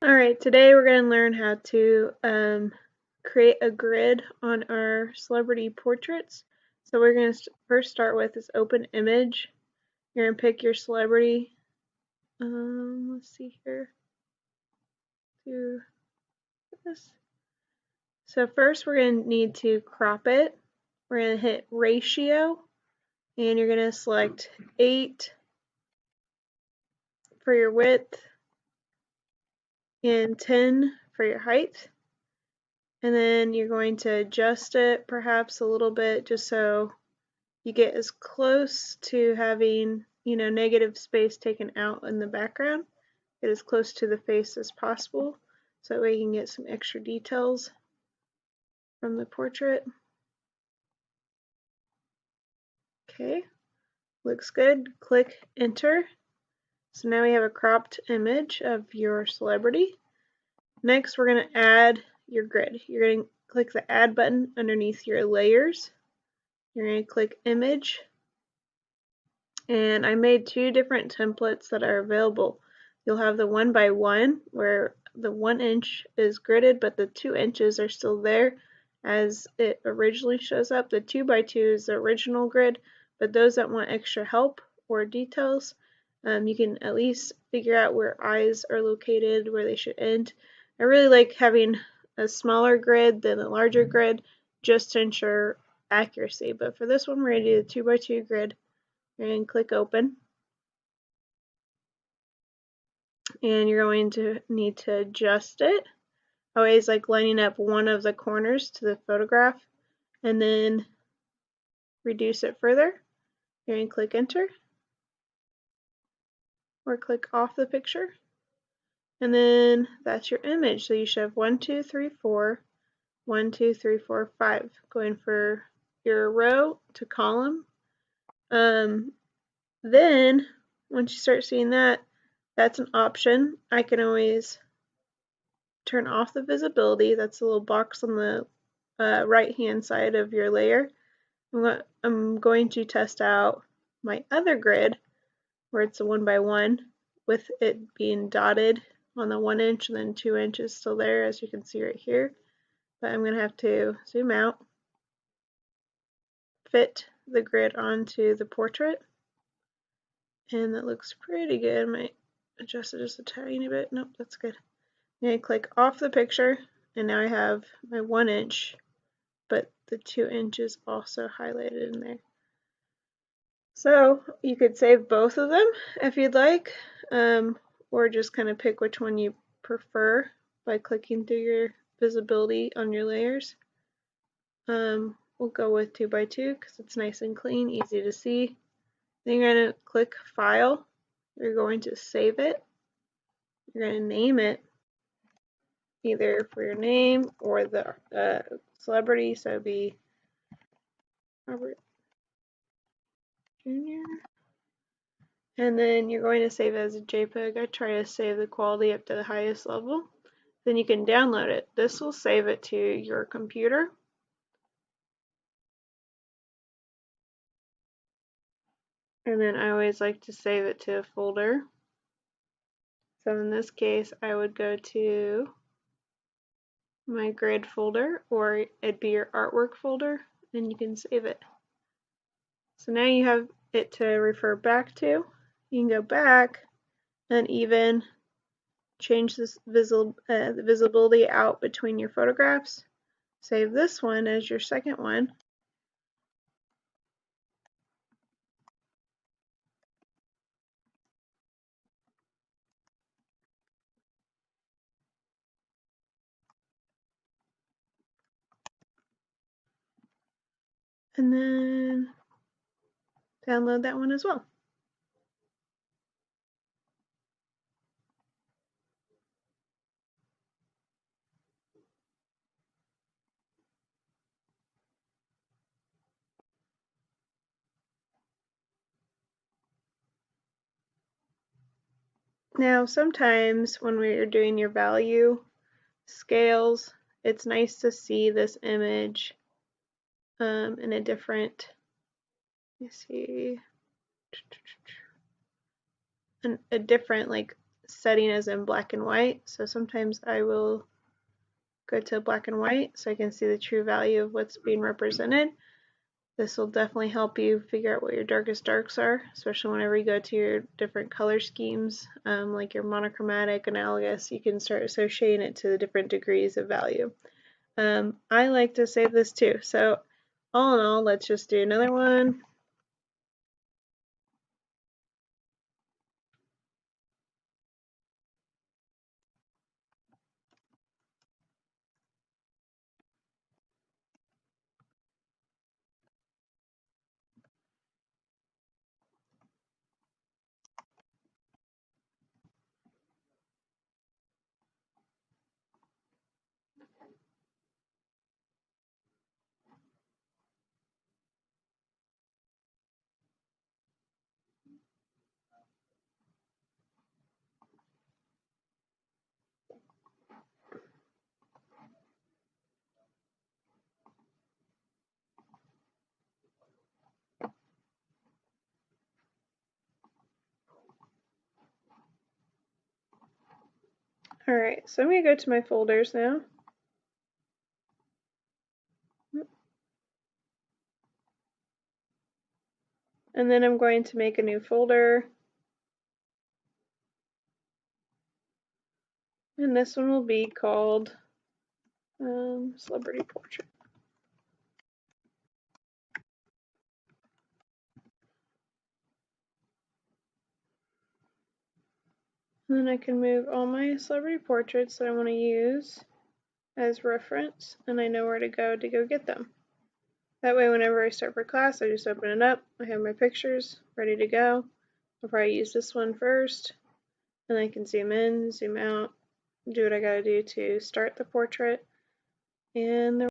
Alright, today we're going to learn how to create a grid on our celebrity portraits. So we're going to first start with this open image. You're going to pick your celebrity. Let's see here. Do this. So first we're going to need to crop it. We're going to hit ratio and you're going to select 8 for your width and 10 for your height. And then you're going to adjust it perhaps a little bit just so you get as close to having, negative space taken out in the background. Get as close to the face as possible so that way you can get some extra details from the portrait. Okay, looks good. Click enter. So now we have a cropped image of your celebrity. Next, we're going to add your grid. You're going to click the add button underneath your layers. You're going to click image. And I made 2 different templates that are available. You'll have the 1x1 where the 1 inch is gridded but the 2 inches are still there as it originally shows up. The 2x2 is the original grid, but those that want extra help or details, you can at least figure out where eyes are located, where they should end. I really like having a smaller grid than a larger grid just to ensure accuracy, but for this one we're going to do the 2x2 grid. And click open. And you're going to need to adjust it. Always like lining up one of the corners to the photograph and then reduce it further. You're going to click enter or click off the picture. And then that's your image. So you should have 1, 2, 3, 4, 1, 2, 3, 4, 5. Going for your row to column. Then once you start seeing that, that's an option. I can always turn off the visibility. That's a little box on the right hand side of your layer. I'm going to test out my other grid where it's a 1x1 with it being dotted on the 1 inch and then 2 inches still there, as you can see right here. But I'm going to have to zoom out, fit the grid onto the portrait, and that looks pretty good. I might adjust it just a tiny bit. Nope, that's good. And I click off the picture, and now I have my 1 inch, but the 2 inches also highlighted in there. So you could save both of them if you'd like, or just kind of pick which one you prefer by clicking through your visibility on your layers. We'll go with 2x2 because it's nice and clean, easy to see. Then you're going to click File. You're going to save it. You're going to name it either for your name or the celebrity, so it'd be Robert Jr. And then you're going to save it as a JPEG. I try to save the quality up to the highest level. Then you can download it. This will save it to your computer. And then I always like to save it to a folder. So in this case, I would go to my grid folder, or it'd be your artwork folder, and you can save it. So now you have it to refer back to. You can go back and even change this the visibility out between your photographs. Save this one as your second one. And then download that one as well. Now sometimes when we're doing your value scales, it's nice to see this image in a different, let me see, a different like setting is in black and white. So sometimes I will go to black and white so I can see the true value of what's being represented. This will definitely help you figure out what your darkest darks are, especially whenever you go to your different color schemes, like your monochromatic, analogous. You can start associating it to the different degrees of value. I like to save this too. So all in all, let's just do another one. Alright, so I'm going to go to my folders now. And then I'm going to make a new folder. And this one will be called Celebrity Portrait. And then I can move all my celebrity portraits that I want to use as reference, and I know where to go get them. That way whenever I start for class, I just open it up, I have my pictures ready to go. I'll probably use this one first, and I can zoom in, zoom out, do what I gotta do to start the portrait, and the